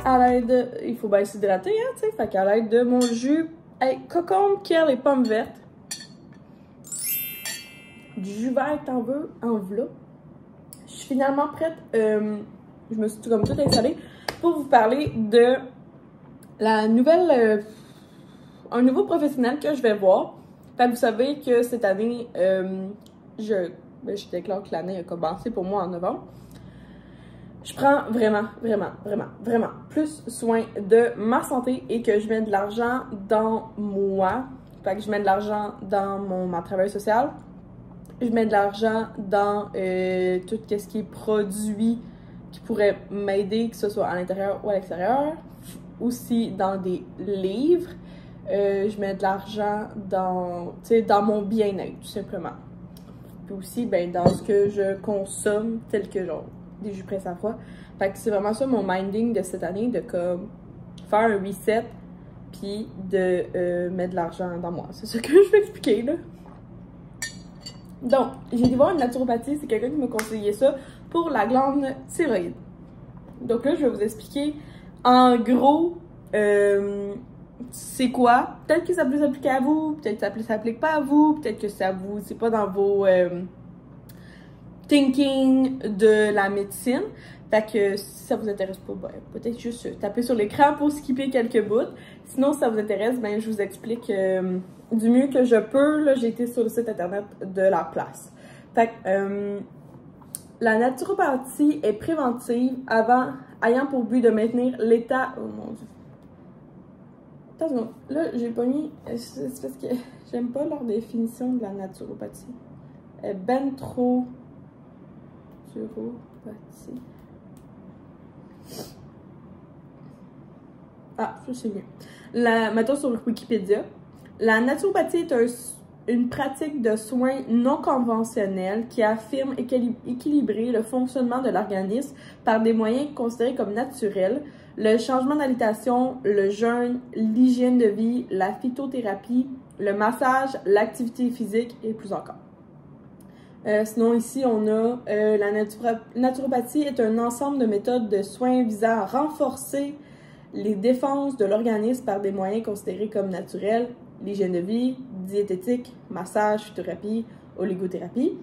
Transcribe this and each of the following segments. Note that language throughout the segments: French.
à l'aide, il faut bien s'hydrater, hein, tu sais, fait qu'à l'aide de mon jus, cocombe, kale et pommes vertes. Du jus vert, t'en veux, en v'là. Je suis finalement prête, je me suis tout comme tout installée, pour vous parler de la nouvelle, un nouveau professionnel que je vais voir. Fait que vous savez que cette année, je déclare que l'année a commencé pour moi en novembre. Je prends vraiment plus soin de ma santé et que je mets de l'argent dans moi. Fait que je mets de l'argent dans ma travail social. Je mets de l'argent dans tout ce qui est produit qui pourrait m'aider, que ce soit à l'intérieur ou à l'extérieur. Aussi dans des livres. Je mets de l'argent dans mon bien-être, tout simplement. Puis aussi, ben, dans ce que je consomme, tel que genre des jus presse à froid. Fait que c'est vraiment ça mon minding de cette année, de comme faire un reset, puis de mettre de l'argent dans moi. C'est ça que je vais expliquer, là. Donc, j'ai été voir une naturopathie, c'est quelqu'un qui m'a conseillé ça pour la glande thyroïde. Donc là, je vais vous expliquer en gros c'est quoi. Peut-être que ça peut s'appliquer à vous, peut-être que ça s'applique pas à vous, peut-être que ça vous, c'est pas dans vos thinking de la médecine. Fait que si ça vous intéresse pas, ben, peut-être juste taper sur l'écran pour skipper quelques bouts. Sinon, si ça vous intéresse, ben, je vous explique du mieux que je peux. Là, j'ai été sur le site internet de la place. Fait que la naturopathie est préventive ayant pour but de maintenir l'état... Oh mon Dieu. Attends, là, j'ai pas mis... C'est parce que j'aime pas leur définition de la naturopathie. Ben trop... Naturopathie. Ah, ça c'est mieux. Mettons sur Wikipédia. La naturopathie est une pratique de soins non conventionnels qui affirme équilibrer le fonctionnement de l'organisme par des moyens considérés comme naturels, le changement d'alimentation, le jeûne, l'hygiène de vie, la phytothérapie, le massage, l'activité physique et plus encore. Sinon, ici, on a la naturopathie est un ensemble de méthodes de soins visant à renforcer les défenses de l'organisme par des moyens considérés comme naturels, l'hygiène de vie, diététique, massage, phytothérapie, oligothérapie.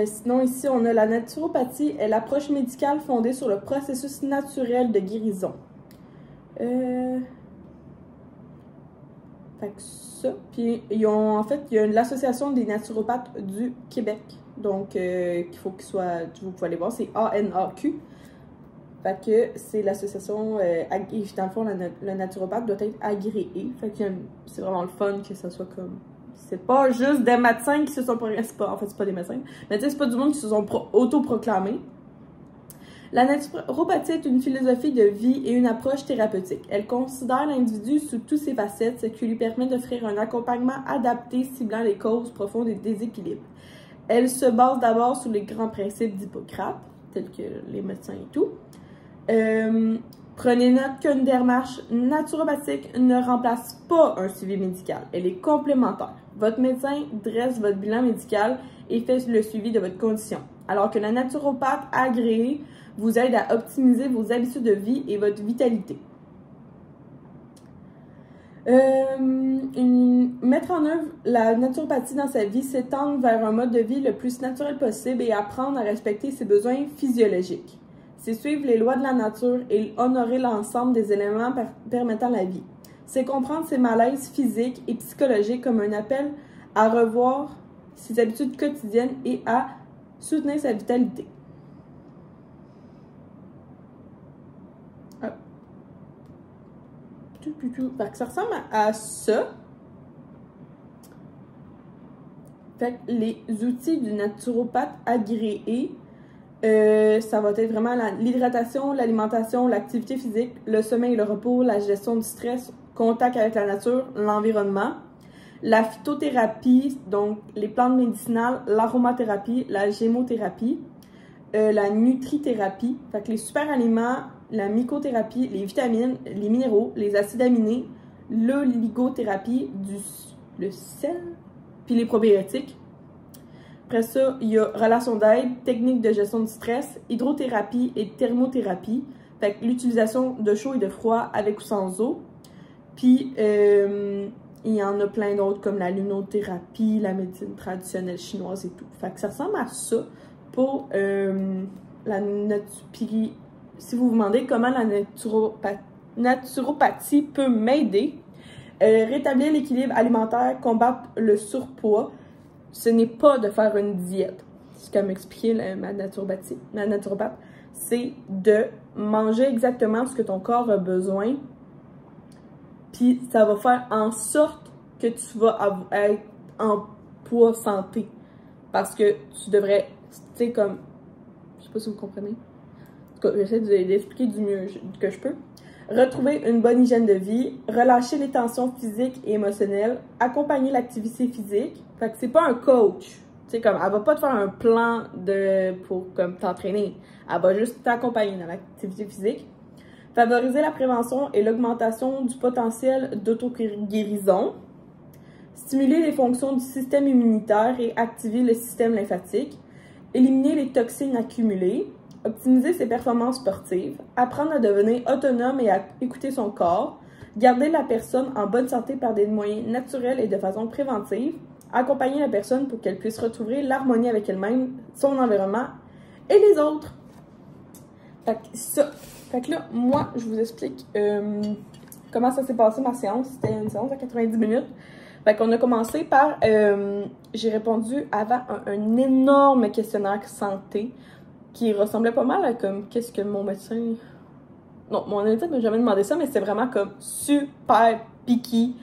Sinon, ici, on a la naturopathie est l'approche médicale fondée sur le processus naturel de guérison. Fait que ça. Puis, il y a l'Association des naturopathes du Québec. Donc, qu'il faut qu'il soit, vous pouvez aller voir, c'est ANAQ. Fait que c'est l'association, dans le fond, le naturopathe doit être agréé. Fait que c'est vraiment le fun que ça soit comme... C'est pas juste des médecins qui se sont... En fait, c'est pas des médecins. Mais tu sais, c'est pas du monde qui se sont autoproclamés. La naturopathie est une philosophie de vie et une approche thérapeutique. Elle considère l'individu sous toutes ses facettes, ce qui lui permet d'offrir un accompagnement adapté ciblant les causes profondes des déséquilibres. Elle se base d'abord sur les grands principes d'Hippocrate, tels que les médecins et tout. Prenez note qu'une démarche naturopathique ne remplace pas un suivi médical. Elle est complémentaire. Votre médecin dresse votre bilan médical et fait le suivi de votre condition. Alors que la naturopathe agréée vous aide à optimiser vos habitudes de vie et votre vitalité. Mettre en œuvre la naturopathie dans sa vie, s'étendre vers un mode de vie le plus naturel possible et apprendre à respecter ses besoins physiologiques. C'est suivre les lois de la nature et honorer l'ensemble des éléments permettant la vie. C'est comprendre ses malaises physiques et psychologiques comme un appel à revoir ses habitudes quotidiennes et à soutenir sa vitalité. Fait que ça ressemble à ça. Fait que les outils du naturopathe agréé, ça va être vraiment l'hydratation, l'alimentation, l'activité physique, le sommeil et le repos, la gestion du stress, contact avec la nature, l'environnement, la phytothérapie, donc les plantes médicinales, l'aromathérapie, la gémothérapie, la nutrithérapie, fait que les super aliments, la mycothérapie, les vitamines, les minéraux, les acides aminés, l'oligothérapie, le sel, puis les probiotiques. Après ça, il y a relation d'aide, technique de gestion du stress, hydrothérapie et thermothérapie, Fait que l'utilisation de chaud et de froid avec ou sans eau. Puis, il y en a plein d'autres comme la lunothérapie, la médecine traditionnelle chinoise et tout. Fait que ça ressemble à ça pour la naturopathie. Si vous vous demandez comment la naturopathie peut m'aider, rétablir l'équilibre alimentaire, combattre le surpoids, ce n'est pas de faire une diète. C'est comme expliquait ma naturopathe, c'est de manger exactement ce que ton corps a besoin. Puis ça va faire en sorte que tu vas être en poids santé. Parce que tu devrais, tu sais, comme, je sais pas si vous comprenez. En tout cas, j'essaie d'expliquer du mieux que je peux. Retrouver une bonne hygiène de vie, relâcher les tensions physiques et émotionnelles, accompagner l'activité physique. Fait que c'est pas un coach. Tu sais, comme, elle va pas te faire un plan pour comme t'entraîner. Elle va juste t'accompagner dans l'activité physique. Favoriser la prévention et l'augmentation du potentiel d'auto-guérison. Stimuler les fonctions du système immunitaire et activer le système lymphatique. Éliminer les toxines accumulées. Optimiser ses performances sportives. Apprendre à devenir autonome et à écouter son corps. Garder la personne en bonne santé par des moyens naturels et de façon préventive. Accompagner la personne pour qu'elle puisse retrouver l'harmonie avec elle-même, son environnement et les autres. Fait que là, moi, je vous explique comment ça s'est passé ma séance. C'était une séance de 90 minutes. Fait qu'on a commencé par... j'ai répondu avant un énorme questionnaire santé qui ressemblait pas mal à comme qu'est-ce que mon médecin... Non, mon médecin m'a jamais demandé ça, mais c'était vraiment comme super picky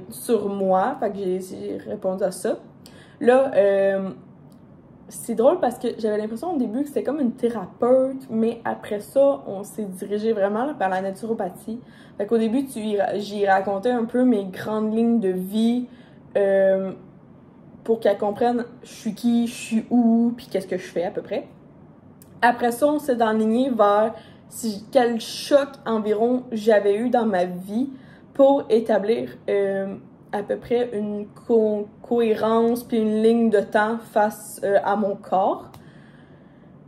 sur moi. Fait que j'ai répondu à ça. Là, c'est drôle parce que j'avais l'impression au début que c'était comme une thérapeute, mais après ça, on s'est dirigé vraiment là, vers la naturopathie. Fait qu'au début, j'y racontais un peu mes grandes lignes de vie pour qu'elle comprenne je suis qui, je suis où, puis qu'est-ce que je fais à peu près. Après ça, on s'est enligné vers quel choc environ j'avais eu dans ma vie pour établir à peu près une cohérence puis une ligne de temps face à mon corps.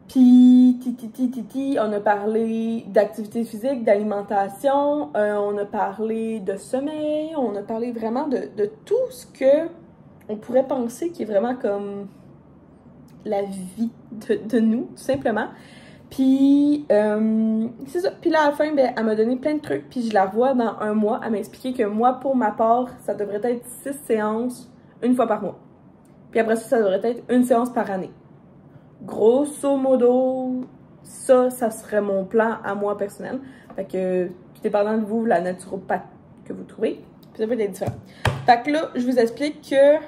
Puis, on a parlé d'activité physique, d'alimentation, on a parlé de sommeil, on a parlé vraiment de tout ce que on pourrait penser qui est vraiment comme la vie de nous, tout simplement. Puis, c'est ça. Puis là, à la fin, ben, elle m'a donné plein de trucs. Puis je la revois dans un mois. Elle m'a expliqué que moi, pour ma part, ça devrait être 6 séances une fois par mois. Puis après ça devrait être une séance par année. Grosso modo, ça serait mon plan à moi personnel. Fait que, puis dépendant de vous, la naturopathe que vous trouvez, puis ça peut être différent. Fait que là, je vous explique que,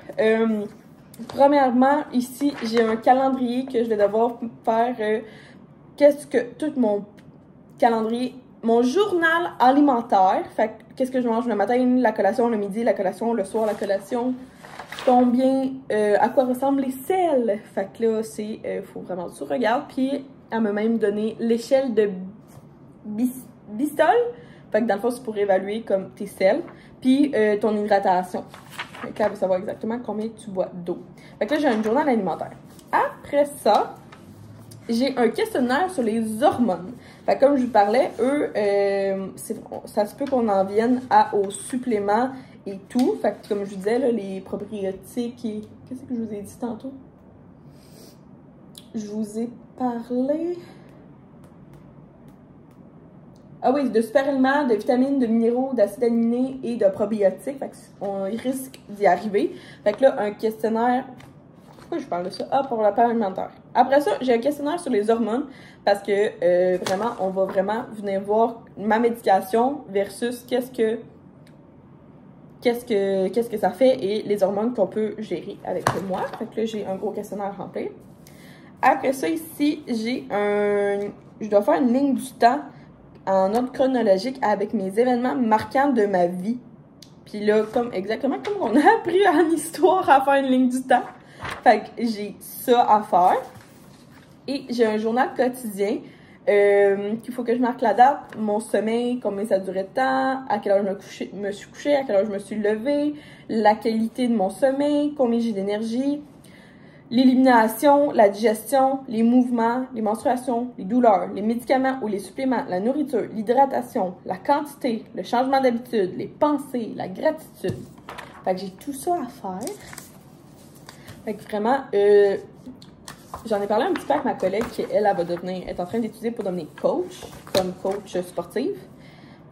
premièrement, ici, j'ai un calendrier que je vais devoir faire... qu'est-ce que tout mon calendrier, mon journal alimentaire, fait qu'est-ce que je mange le matin, la collation, le midi, la collation, le soir, la collation, combien, à quoi ressemblent les sels, fait que là, c'est, faut vraiment que tu regardes, puis elle m'a même donné l'échelle de Bistol, fait que dans le fond, c'est pour évaluer comme tes sels, puis ton hydratation, fait que là, elle veut savoir exactement combien tu bois d'eau, fait que là, j'ai un journal alimentaire. Après ça, j'ai un questionnaire sur les hormones. Fait que comme je vous parlais, eux, ça se peut qu'on en vienne aux suppléments et tout. Fait que comme je vous disais, là, les probiotiques et... Qu'est-ce que je vous ai dit tantôt? Je vous ai parlé... Ah oui, de super-aliments, de vitamines, de minéraux, d'acides aminés et de probiotiques. Fait qu'on risque d'y arriver. Fait que là, un questionnaire... Pourquoi je parle de ça? Ah, pour la part alimentaire. Après ça, j'ai un questionnaire sur les hormones parce que vraiment, on va vraiment venir voir ma médication versus qu'est-ce que ça fait et les hormones qu'on peut gérer avec moi. Fait que là, j'ai un gros questionnaire à remplir. Après ça, ici, je dois faire une ligne du temps en ordre chronologique avec mes événements marquants de ma vie. Puis là, exactement comme on a appris en histoire à faire une ligne du temps. Fait que j'ai ça à faire. Et j'ai un journal quotidien qu'il faut que je marque la date, mon sommeil, combien ça durait de temps, à quelle heure je me suis couchée, à quelle heure je me suis levée, la qualité de mon sommeil, combien j'ai d'énergie, l'élimination, la digestion, les mouvements, les menstruations, les douleurs, les médicaments ou les suppléments, la nourriture, l'hydratation, la quantité, le changement d'habitude, les pensées, la gratitude. Fait que j'ai tout ça à faire. Fait que vraiment, j'en ai parlé un petit peu avec ma collègue qui, elle est en train d'étudier pour devenir coach, comme coach sportive.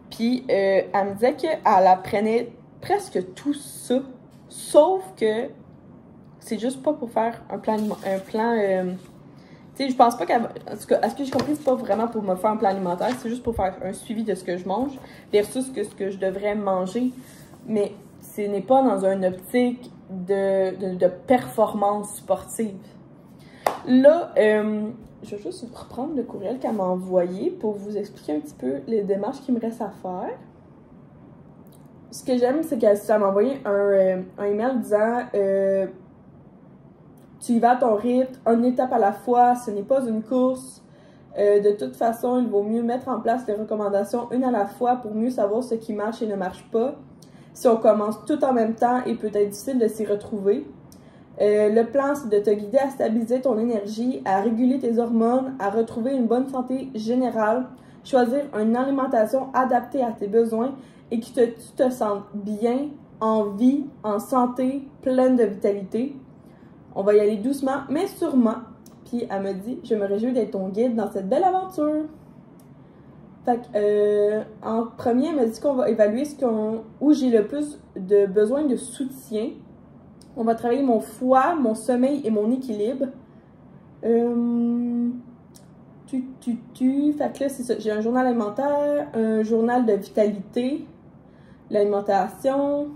Puis, elle me disait qu'elle apprenait presque tout ça, sauf que c'est juste pas pour faire un plan tu sais, je pense pas qu'elle... En tout cas, à ce que j'ai compris, c'est pas vraiment pour me faire un plan alimentaire, c'est juste pour faire un suivi de ce que je mange versus ce que je devrais manger. Mais ce n'est pas dans une optique de performance sportive. Là, je vais juste reprendre le courriel qu'elle m'a envoyé pour vous expliquer un petit peu les démarches qu'il me reste à faire. Ce que j'aime, c'est qu'elle m'a envoyé un email disant tu y vas à ton rythme, une étape à la fois, ce n'est pas une course. De toute façon, il vaut mieux mettre en place les recommandations une à la fois pour mieux savoir ce qui marche et ne marche pas. Si on commence tout en même temps, il peut être difficile de s'y retrouver. Le plan, c'est de te guider à stabiliser ton énergie, à réguler tes hormones, à retrouver une bonne santé générale, choisir une alimentation adaptée à tes besoins et que tu te sentes bien, en vie, en santé, pleine de vitalité. On va y aller doucement, mais sûrement. Puis elle me dit, je me réjouis d'être ton guide dans cette belle aventure. Fait que, en premier, elle m'a dit qu'on va évaluer où j'ai le plus de besoin de soutien. On va travailler mon foie, mon sommeil et mon équilibre. Fait que là, c'est ça. J'ai un journal alimentaire, un journal de vitalité, l'alimentation.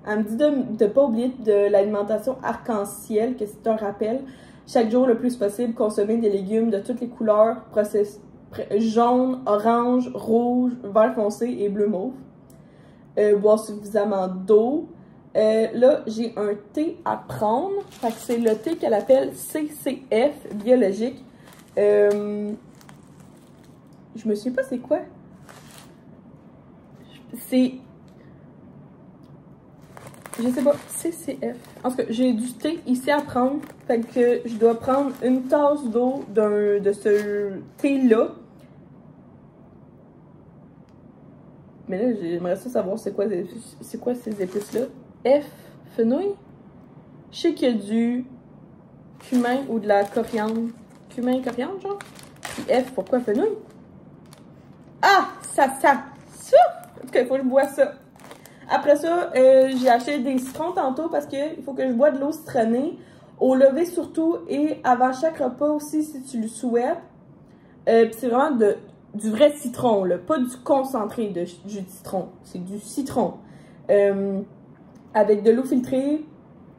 Elle me dit de ne pas oublier de l'alimentation arc-en-ciel, que c'est un rappel. Chaque jour, le plus possible, consommer des légumes de toutes les couleurs, jaune, orange, rouge, vert foncé et bleu mauve. Boire suffisamment d'eau. Là, j'ai un thé à prendre. Fait que c'est le thé qu'elle appelle CCF, biologique. Je me souviens pas c'est quoi. C'est... Je sais pas, CCF. En tout cas, j'ai du thé ici à prendre. Fait que je dois prendre une tasse d'eau de ce thé-là. Mais là, j'aimerais ça savoir c'est quoi ces épices-là. F, fenouil. Je sais qu'il y a du cumin ou de la coriandre. Cumin et coriandre, genre. Puis F, pourquoi fenouil? Ah! Ça! En tout cas, il faut que je bois ça. Après ça, j'ai acheté des citrons tantôt parce qu'il faut que je bois de l'eau citronnée. Au lever surtout et avant chaque repas aussi si tu le souhaites. Puis c'est vraiment du vrai citron, là, pas du concentré de jus de citron. C'est du citron. Avec de l'eau filtrée,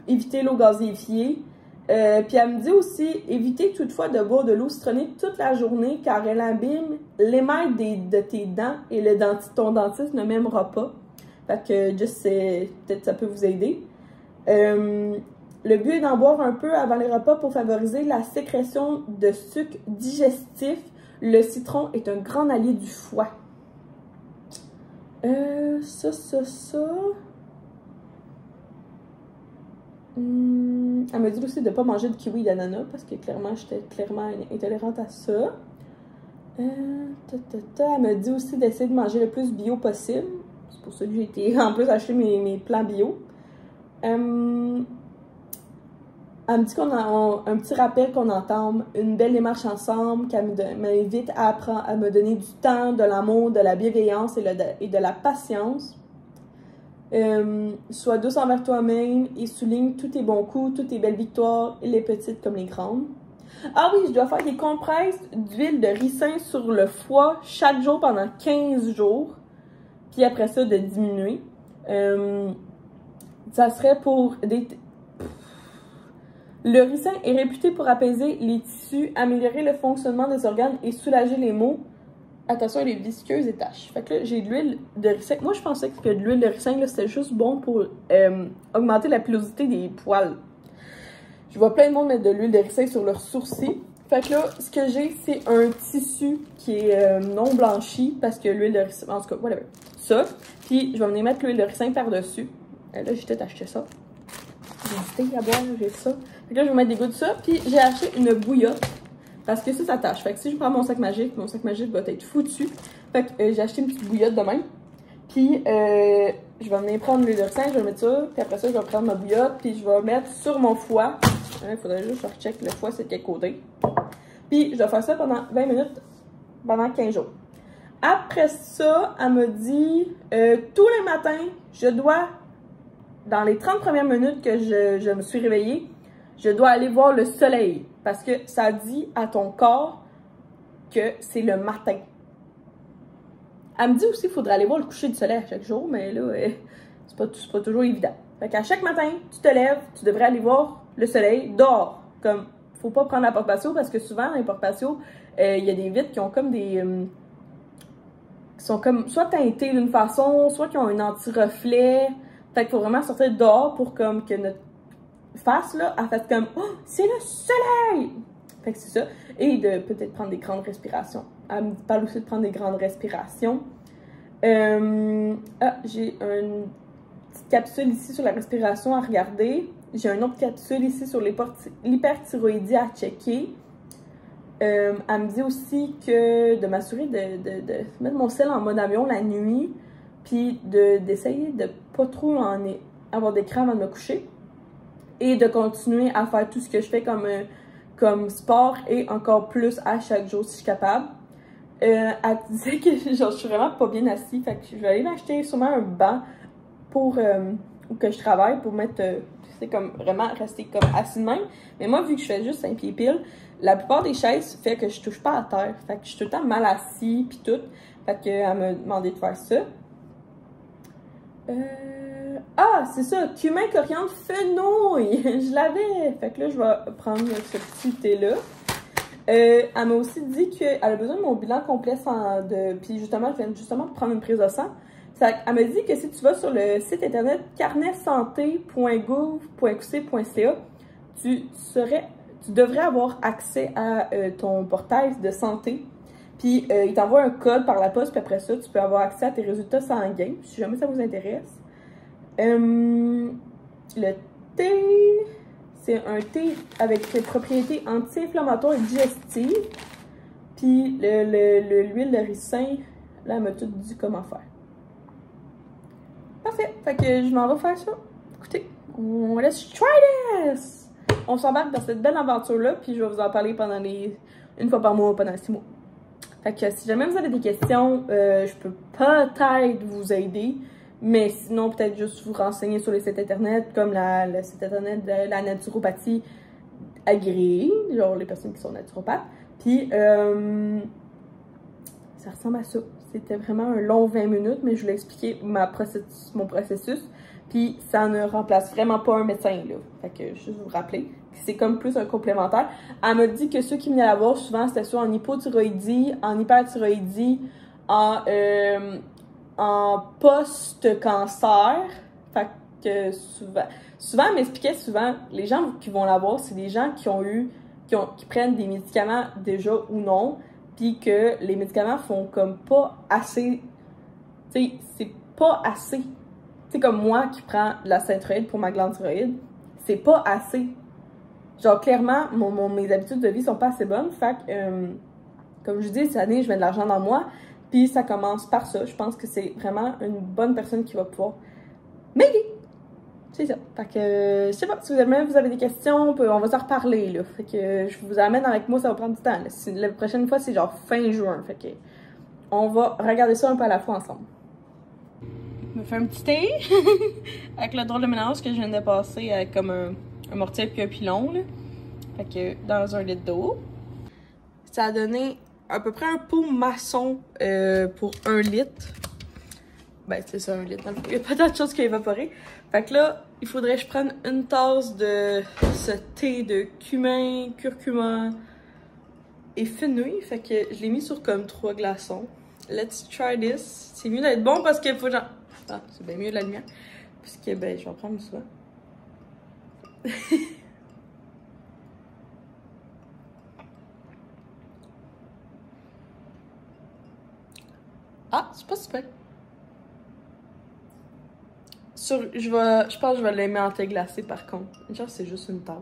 éviter l'eau gazéifiée. Puis elle me dit aussi, éviter toutefois de boire de l'eau citronnée toute la journée car elle abîme l'émail de tes dents et ton dentiste ne m'aimera pas. Fait que juste, peut-être ça peut vous aider. Le but est d'en boire un peu avant les repas pour favoriser la sécrétion de sucre digestif. Le citron est un grand allié du foie. Ça. Elle m'a dit aussi de ne pas manger de kiwi et d'ananas parce que clairement, j'étais clairement intolérante à ça. Elle m'a dit aussi d'essayer de manger le plus bio possible. C'est pour ça que j'ai été en plus acheter mes plans bio. Elle me dit qu'on a un petit rappel qu'on entame une belle démarche ensemble, qu'elle m'invite à me donner du temps, de l'amour, de la bienveillance et de la patience. Sois douce envers toi-même et souligne tous tes bons coups, toutes tes belles victoires, les petites comme les grandes. Ah oui, je dois faire des compresses d'huile de ricin sur le foie chaque jour pendant 15 jours. Puis après ça, de diminuer. Ça serait pour des... Le ricin est réputé pour apaiser les tissus, améliorer le fonctionnement des organes et soulager les maux. Attention, elle est visqueuse et taches. Fait que là, j'ai de l'huile de ricin. Moi, je pensais que de l'huile de ricin, c'était juste bon pour augmenter la pilosité des poils. Je vois plein de monde mettre de l'huile de ricin sur leurs sourcils. Fait que là, ce que j'ai, c'est un tissu qui est non blanchi parce que l'huile de ricin... En tout cas, whatever. Ça. Puis, je vais venir mettre l'huile de ricin par-dessus. Là, j'ai peut-être acheté ça. Je du thé à boire, j'ai ça. Fait que là, je vais mettre des gouttes de ça. Puis j'ai acheté une bouillotte. Parce que ça tâche. Fait que si je prends mon sac magique va être foutu. Fait que j'ai acheté une petite bouillotte de même. Puis je vais venir prendre l'huile de ricin, je vais mettre ça. Puis après ça, je vais prendre ma bouillotte. Puis je vais mettre sur mon foie. Il faudrait juste que je recheck le foie, c'est de quel côté. Puis je vais faire ça pendant 20 minutes, pendant 15 jours. Après ça, elle me dit, tous les matins, je dois, dans les 30 premières minutes que je me suis réveillée, je dois aller voir le soleil. Parce que ça dit à ton corps que c'est le matin. Elle me dit aussi qu'il faudrait aller voir le coucher du soleil à chaque jour, mais là, c'est pas toujours évident. Fait qu'à chaque matin, tu te lèves, tu devrais aller voir le soleil dehors. Comme, faut pas prendre la porte patio parce que souvent, dans les portes patio, il y a des vitres qui ont comme des... qui sont comme soit teintées d'une façon, soit qui ont un anti-reflet. Fait qu'il faut vraiment sortir dehors pour comme que notre face, là, elle fasse comme « Oh, c'est le soleil! » Fait que c'est ça. Et de peut-être prendre des grandes respirations. Elle me parle aussi de prendre des grandes respirations. J'ai une petite capsule ici sur la respiration à regarder. J'ai une autre capsule ici sur l'hyperthyroïdie à checker. Elle me dit aussi que de m'assurer de mettre mon sel en mode avion la nuit, puis d'essayer de pas trop avoir d'écran avant de me coucher, et de continuer à faire tout ce que je fais comme sport et encore plus à chaque jour si je suis capable. Elle disait que genre, je suis vraiment pas bien assise, fait que je vais aller m'acheter sûrement un banc pour où que je travaille pour mettre, c'est comme vraiment rester comme assis de même. Mais moi, vu que je fais juste 5 pieds pile, la plupart des chaises fait que je touche pas à terre. Fait que je suis tout le temps mal assis pis tout. Fait qu'elle m'a demandé de faire ça. Ah, c'est ça, cumin, coriandre, fenouil. Je l'avais. Fait que là, je vais prendre ce petit thé-là. Elle m'a aussi dit qu'elle a besoin de mon bilan complet puis justement, je viens justement de prendre une prise de sang. Elle m'a dit que si tu vas sur le site internet carnetsanté.gouv.qc.ca, tu devrais avoir accès à ton portail de santé. Puis il t'envoie un code par la poste, puis après ça, tu peux avoir accès à tes résultats sanguins, si jamais ça vous intéresse. Le thé, c'est un thé avec des propriétés anti-inflammatoires et digestives. Puis l'huile de ricin, là, elle m'a tout dit comment faire. Parfait, fait que je m'en vais faire ça. Écoutez, let's try this! On s'embarque dans cette belle aventure-là, puis je vais vous en parler une fois par mois pendant 6 mois. Fait que si jamais vous avez des questions, je peux peut-être vous aider, mais sinon peut-être juste vous renseigner sur les sites internet, comme le site internet de la naturopathie agréée, genre les personnes qui sont naturopathes. Puis ça ressemble à ça. C'était vraiment un long 20 minutes, mais je voulais expliquer mon processus. Puis ça ne remplace vraiment pas un médecin, là. Fait que juste vous rappeler. C'est comme plus un complémentaire. Elle m'a dit que ceux qui venaient la voir, souvent, c'était soit en hypothyroïdie, en hyperthyroïdie, en post-cancer. Fait que souvent, elle m'expliquait souvent, les gens qui vont la voir, c'est des gens qui prennent des médicaments déjà ou non, puis que les médicaments font comme pas assez. Tu sais, c'est pas assez. Tu sais, comme moi qui prends de la synthroïde pour ma glande thyroïde, c'est pas assez. Genre, clairement, mes habitudes de vie sont pas assez bonnes. Fait que, comme je dis, cette année, je mets de l'argent dans moi. Puis ça commence par ça. Je pense que c'est vraiment une bonne personne qui va pouvoir m'aider. C'est ça. Fait que, je sais pas, si vous avez des questions, on va s'en reparler, là. Fait que, je vous amène avec moi, ça va prendre du temps, là. La prochaine fois, c'est genre fin juin. Fait que, on va regarder ça un peu à la fois ensemble. Je me fais un petit thé avec le drôle de mélange que je viens de passer avec comme un mortier puis un pilon, là. Fait que dans 1 litre d'eau. Ça a donné à peu près un pot maçon pour 1 litre. Ben, c'est ça, 1 litre. Il y a pas tant de choses qui ont évaporé. Fait que là, il faudrait que je prenne une tasse de ce thé de cumin, curcuma et fenouil. Fait que je l'ai mis sur comme 3 glaçons. Let's try this. C'est mieux d'être bon parce qu'il faut genre... Ah, c'est bien mieux de la lumière. Parce que, ben, je vais en prendre soin. Ah, c'est pas super. Je pense que je vais l'aimer en thé glacé par contre. Genre, c'est juste une tasse.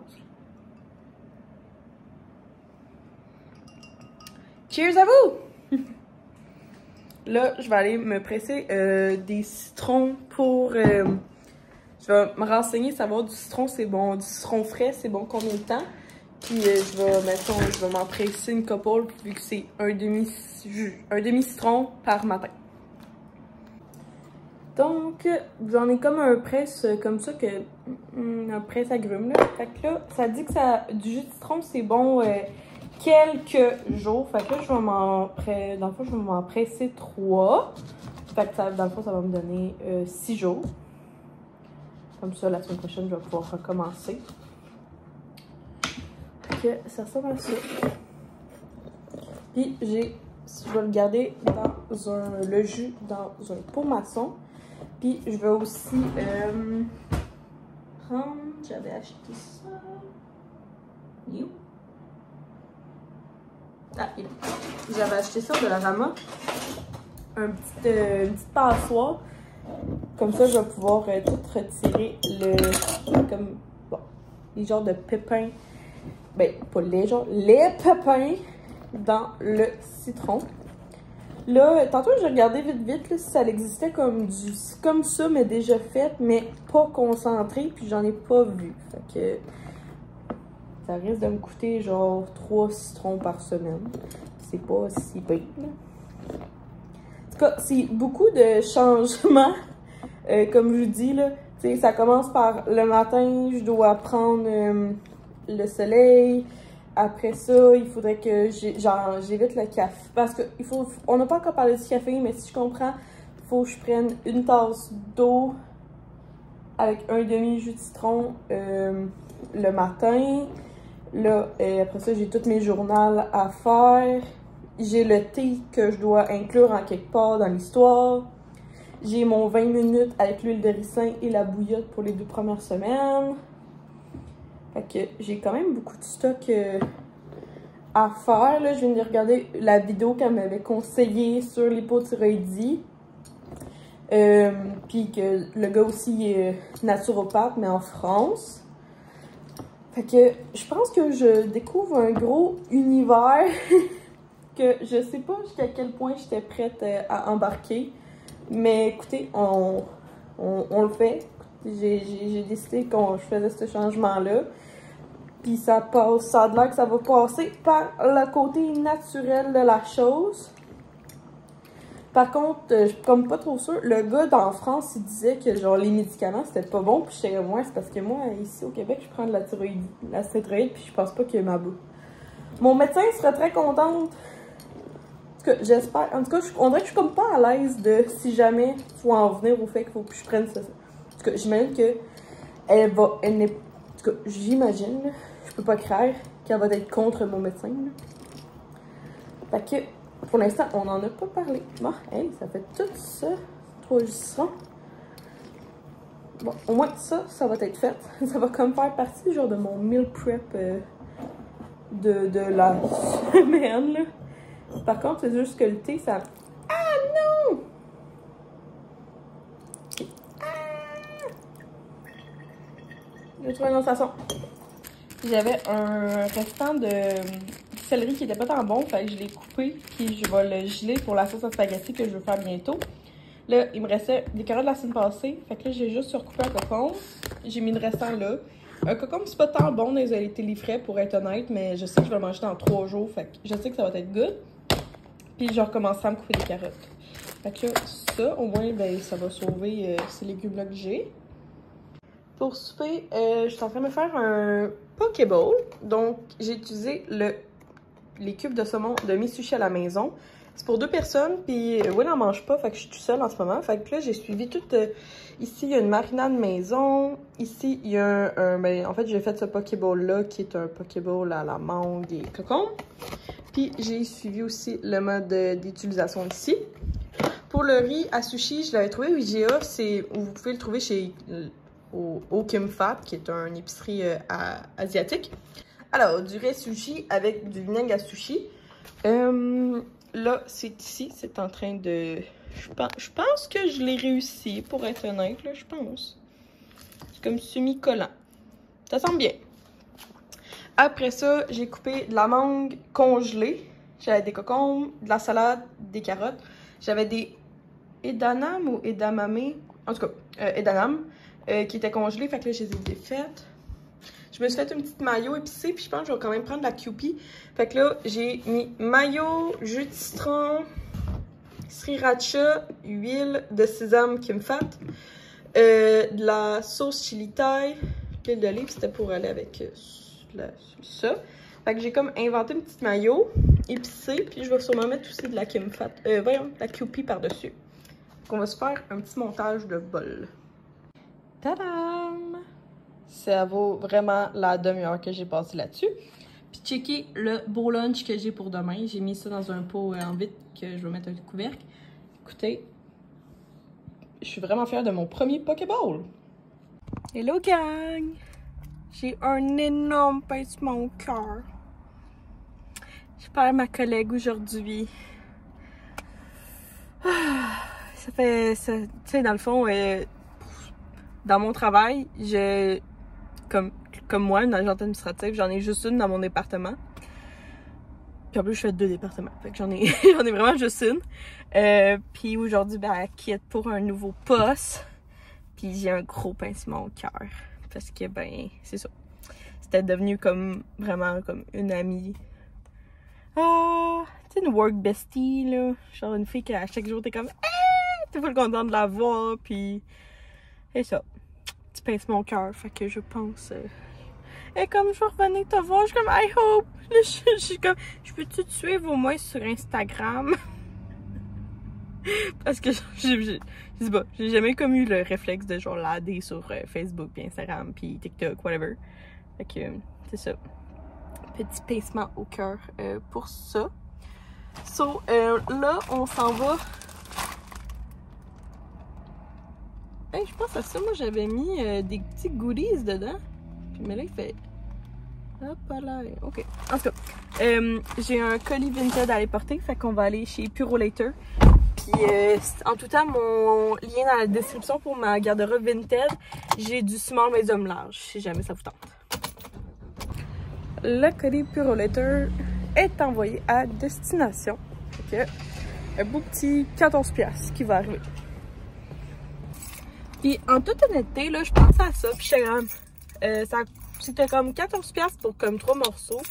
Cheers à vous! Là, je vais aller me presser des citrons pour... je vais me renseigner, savoir du citron, c'est bon. Du citron frais, c'est bon combien de temps? Puis je vais m'en presser une couple vu que c'est un demi par matin. Donc, j'en ai comme un presse comme ça, un presse agrumes là. Fait que là, ça dit que du jus de citron, c'est bon quelques jours. Fait que là, dans le fond, je vais m'en presser 3. Fait que dans le fond, ça va me donner 6 jours. Comme ça, la semaine prochaine, je vais pouvoir recommencer. Fait que ça ressemble à ça. Puis, je vais le garder dans le jus dans un pot maçon. Puis, je vais aussi prendre... J'avais acheté ça... You. Ah, il est là. J'avais acheté ça de la Rama. Une petite passoire. Comme ça, je vais pouvoir tout retirer les genres de pépins. Ben, pas les genres, les pépins dans le citron. Là, tantôt, j'ai regardé vite là, si ça existait comme ça, mais déjà fait, mais pas concentré, puis j'en ai pas vu. Fait que ça risque de me coûter genre 3 citrons par semaine. C'est pas si pire. En tout cas, c'est beaucoup de changements. Comme je vous dis, là, ça commence par le matin, je dois prendre le soleil. Après ça, il faudrait que j'évite le café. Parce que on n'a pas encore parlé du café, mais si je comprends, il faut que je prenne une tasse d'eau avec un demi-jus de citron le matin. Là, après ça, j'ai tous mes journaux à faire. J'ai le thé que je dois inclure en quelque part dans l'histoire. J'ai mon 20 minutes avec l'huile de ricin et la bouillotte pour les 2 premières semaines. Fait que j'ai quand même beaucoup de stock à faire. Là, je viens de regarder la vidéo qu'elle m'avait conseillée sur l'hypothyroïdie. Puis que le gars aussi est naturopathe, mais en France. Fait que je pense que je découvre un gros univers que je sais pas jusqu'à quel point j'étais prête à embarquer. Mais écoutez, on le fait. J'ai décidé que je faisais ce changement-là. Puis ça a l'air que ça va passer par le côté naturel de la chose. Par contre, je suis comme pas trop sûre. Le gars d'en France, il disait que genre les médicaments c'était pas bon. Puis j'étais comme ouais, c'est parce que moi, ici au Québec, je prends de la stéroïde, puis je pense pas qu'il y ait ma boue. Mon médecin serait très contente. En tout cas, j'espère. En tout cas, on dirait que je suis comme pas à l'aise de si jamais faut en venir au fait qu'il faut que je prenne ça. En tout cas, j'imagine que elle n'est. En tout cas, j'imagine, je peux pas croire qu'elle va être contre mon médecin. Là. Fait que, pour l'instant, on n'en a pas parlé. Bon, hey, ça fait tout ça. 3 jus. Bon, au moins ça va être fait. Ça va comme faire partie genre de mon meal prep de la semaine. Là. Par contre, c'est juste que le thé, ça... Ah non! Ah! J'ai trouvé une autre façon. J'avais un restant de céleri qui était pas tant bon, fait que je l'ai coupé, puis je vais le geler pour la sauce à spaghetti que je veux faire bientôt. Là, il me restait des carottes de la semaine passée, fait que là, j'ai juste surcoupé un cocombe. J'ai mis le restant là. Un cocombe, c'est pas tant bon dans les téléfrais, pour être honnête, mais je sais que je vais le manger dans 3 jours, fait que je sais que ça va être good. Puis je recommencerai à me couper des carottes. Fait que ça, au moins, ben, ça va sauver ces légumes-là que j'ai. Pour souper, je suis en train de me faire un Pokéball. Donc, j'ai utilisé les cubes de saumon de mes sushis à la maison. C'est pour 2 personnes, puis Will n'en mange pas, fait que je suis toute seule en ce moment. Fait que là, j'ai suivi toute... ici, il y a une marinade maison. Ici, il y a ben, en fait, j'ai fait ce Pokéball-là, qui est un Pokéball à la mangue et cocon. Puis, j'ai suivi aussi le mode d'utilisation ici. Pour le riz à sushi, je l'avais trouvé au IGA. Vous pouvez le trouver au Kim Fat, qui est une épicerie asiatique. Alors, du riz sushi avec du vinaigre à sushi. Là, c'est ici, c'est en train de Je pense que je l'ai réussi, pour être honnête, là, je pense. C'est comme semi-collant. Ça semble bien. Après ça, j'ai coupé de la mangue congelée. J'avais des cocombes, de la salade, des carottes. J'avais des edamame ou edamame, en tout cas, edamame, qui étaient congelés. Fait que là, je les ai défaites. Je me suis fait une petite mayo épicée, puis je pense que je vais quand même prendre de la Kewpie. Fait que là, j'ai mis mayo, jus de citron, sriracha, huile de sésame qui me fat, de la sauce chili thai, l'huile d'olive, c'était pour aller avec ça. Fait que j'ai comme inventé une petite mayo épicée, puis je vais sûrement mettre aussi de la Kimfat, voyons, la Kewpie par-dessus. Donc on va se faire un petit montage de bol. Tadam! Ça vaut vraiment la demi-heure que j'ai passé là-dessus. Puis checker le beau lunch que j'ai pour demain. J'ai mis ça dans un pot en vitre que je vais mettre un couvercle. Écoutez, je suis vraiment fière de mon premier Pokéball. Hello gang! J'ai un énorme pincement au cœur. Je perds ma collègue aujourd'hui. Ça fait... Tu sais, dans le fond, dans mon travail, comme moi, une agente administrative, j'en ai juste une dans mon département. Puis en plus, je fais 2 départements. Fait que j'en ai vraiment juste une. Puis aujourd'hui, ben, elle quitte pour un nouveau poste. Puis j'ai un gros pincement au cœur. Parce que, ben, c'est ça. C'était devenu comme, vraiment, comme une amie. Ah, tu sais, une work bestie, là. Genre une fille qu'à chaque jour, t'es comme, t'es full content de la voir. Puis, et ça. Petit pincement au cœur. Fait que je pense... Et comme je vais revenir te voir, je suis comme I hope. Je suis comme, je peux-tu te suivre au moins sur Instagram? Parce que je sais pas, j'ai jamais comme eu le réflexe de genre l'adder sur Facebook, puis Instagram, puis TikTok, whatever. Fait que c'est ça. Petit pincement au cœur pour ça. So, là, on s'en va. Hey, je pense à ça, moi j'avais mis des petits goodies dedans. Mais là, il fait... Hop là, ok. En tout cas, j'ai un colis Vinted à aller porter, fait qu'on va aller chez Purolator. Puis, en tout temps, mon lien dans la description pour ma garde-robe Vinted, j'ai du small medium large, si jamais ça vous tente. Le colis Purolator est envoyé à destination. Fait que, un beau petit 14$ qui va arriver. Puis, en toute honnêteté, là, je pensais à ça, puis j'étais comme... c'était comme 14$ pour comme 3 morceaux.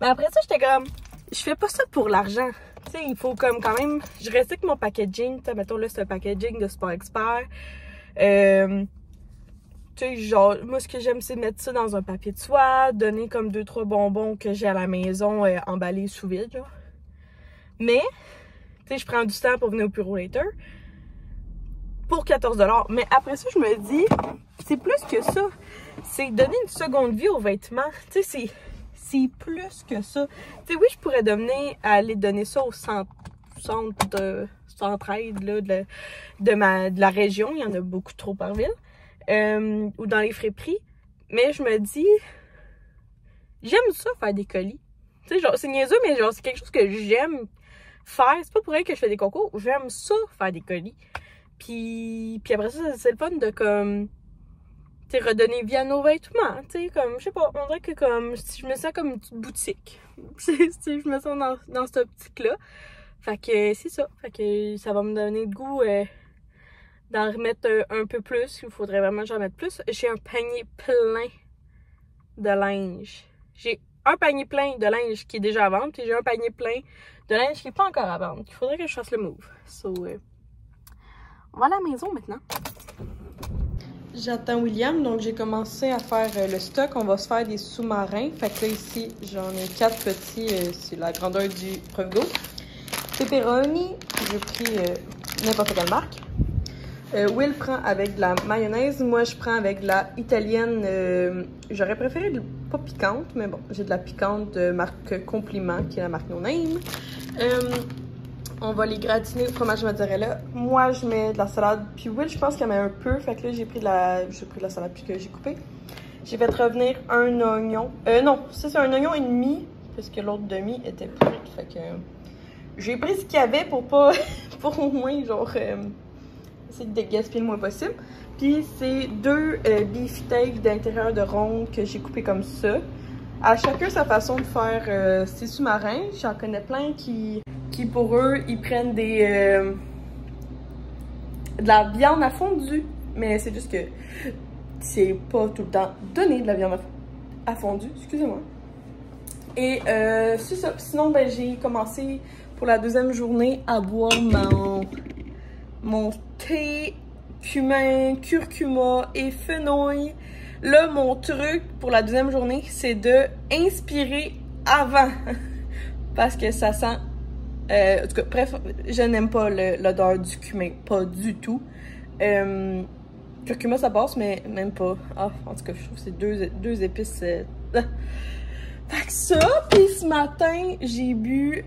Mais après ça, j'étais comme, je fais pas ça pour l'argent. Tu sais, il faut comme quand même, je recycle mon packaging. Tu sais, mettons là, c'est un packaging de Sport Expert. Tu sais, genre, moi, ce que j'aime, c'est mettre ça dans un papier de soie, donner comme 2-3 bonbons que j'ai à la maison emballés sous vide, genre. Mais, tu sais, je prends du temps pour venir au Purolator pour 14$. Mais après ça, je me dis, c'est plus que ça. C'est donner une seconde vie aux vêtements. Tu sais, c'est plus que ça. Tu sais, oui, je pourrais aller donner ça au centre aide là, de la région. Il y en a beaucoup trop par ville. Ou dans les friperies. Mais je me dis, j'aime ça faire des colis. Tu sais, genre, c'est niaiseux, mais genre, c'est quelque chose que j'aime faire. C'est pas pour elle que je fais des concours. J'aime ça, faire des colis. Puis après ça, c'est le fun de comme... tu sais, redonner vie à nos vêtements, tu sais, comme, je sais pas, on dirait que comme, je me sens comme une petite boutique. Je me sens dans cette optique-là. Fait que c'est ça. Fait que ça va me donner le goût d'en remettre un peu plus. Il faudrait vraiment que j'en mette plus. J'ai un panier plein de linge. J'ai un panier plein de linge qui est déjà à vendre, puis j'ai un panier plein de linge qui n'est pas encore à vendre. Il faudrait que je fasse le move. So, on va à la maison maintenant. J'attends William, donc j'ai commencé à faire le stock. On va se faire des sous-marins. Fait que là, ici, j'en ai 4 petits. C'est la grandeur du preuve d'eau. Pepperoni, j'ai pris n'importe quelle marque. Will prend avec de la mayonnaise. Moi, je prends avec de la italienne. J'aurais préféré pas piquante, mais bon, j'ai de la piquante de marque Compliment, qui est la marque No Name. On va les gratiner au fromage mozzarella. Moi, je mets de la salade. Puis Will, je pense qu'il y en met un peu. Fait que là, j'ai pris de la salade puis que j'ai coupé. J'ai fait revenir un oignon. Non, ça c'est un oignon et demi. Parce que l'autre demi était prête. Fait que j'ai pris ce qu'il y avait pour pas, pour au moins, genre, essayer de gaspiller le moins possible. Puis c'est 2 beefsteaks d'intérieur de ronde que j'ai coupé comme ça. À chacun sa façon de faire ses sous-marins. J'en connais plein qui pour eux, ils prennent de la viande à fondue. Mais c'est juste que c'est pas tout le temps donné de la viande à fondue, excusez-moi. Et c'est ça. Sinon, ben, j'ai commencé pour la 2e journée à boire mon thé cumin, curcuma et fenouil. Là, mon truc pour la 2e journée, c'est de inspirer avant. Parce que ça sent... en tout cas, bref, je n'aime pas l'odeur du cumin. Pas du tout. Curcuma, ça passe, mais même pas. Ah, en tout cas, je trouve que c'est deux épices... Fait que ça, puis ce matin, j'ai bu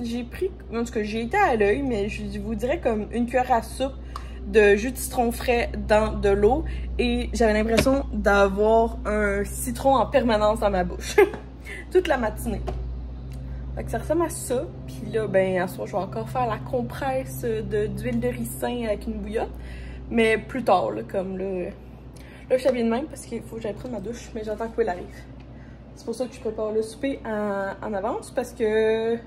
j'ai pris... En tout cas, j'ai été à l'œil, mais je vous dirais comme une cuillère à soupe de jus de citron frais dans de l'eau. Et j'avais l'impression d'avoir un citron en permanence dans ma bouche. Toute la matinée. Fait que ça ressemble à ça. Puis là, ben, à soir, je vais encore faire la compresse d'huile de ricin avec une bouillotte. Mais plus tard, là, comme là... Là, je suis habillée de même parce qu'il faut que j'aille prendre ma douche, mais j'attends que Will arrive. C'est pour ça que je prépare le souper en avance, parce que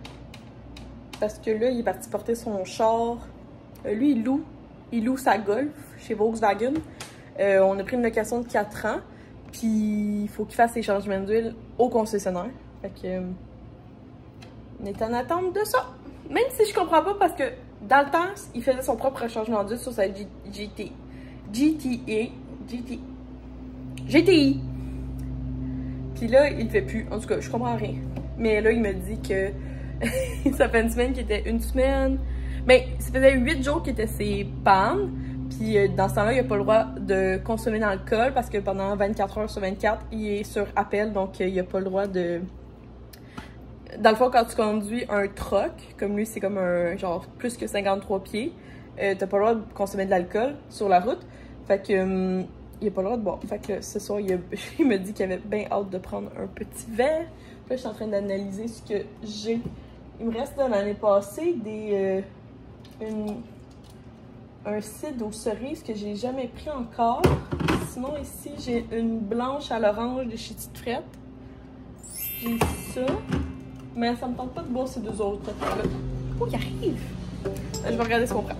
là, il est parti porter son char. Lui, il loue sa Golf chez Volkswagen. On a pris une location de 4 ans, puis il faut qu'il fasse ses changements d'huile au concessionnaire. Fait que, on est en attente de ça. Même si je comprends pas, parce que dans le temps, il faisait son propre changement d'huile sur sa GTI. Puis là, il le fait plus. En tout cas, je comprends rien. Mais là, il me dit que ça fait une semaine qu'il était une semaine. Mais ça faisait 8 jours qu'il était ses pannes. Puis dans ce temps-là, il n'a pas le droit de consommer d'alcool parce que pendant 24 heures sur 24, il est sur appel. Donc, il n'a pas le droit de... Dans le fond, quand tu conduis un truck, comme lui, c'est comme un genre plus que 53 pieds, t'as pas le droit de consommer de l'alcool sur la route. Fait que... il n'a pas le droit de boire. Fait que ce soir, il me dit qu'il avait bien hâte de prendre un petit verre. Là, je suis en train d'analyser ce que j'ai. Il me reste de l'année passée un cidre aux cerises que j'ai jamais pris encore. Sinon, ici, j'ai une blanche à l'orange de chez Tite Frette. J'ai ça. Mais ça me tente pas de boire ces 2 autres. Là. Oh, il arrive! Là, je vais regarder ce qu'on prend.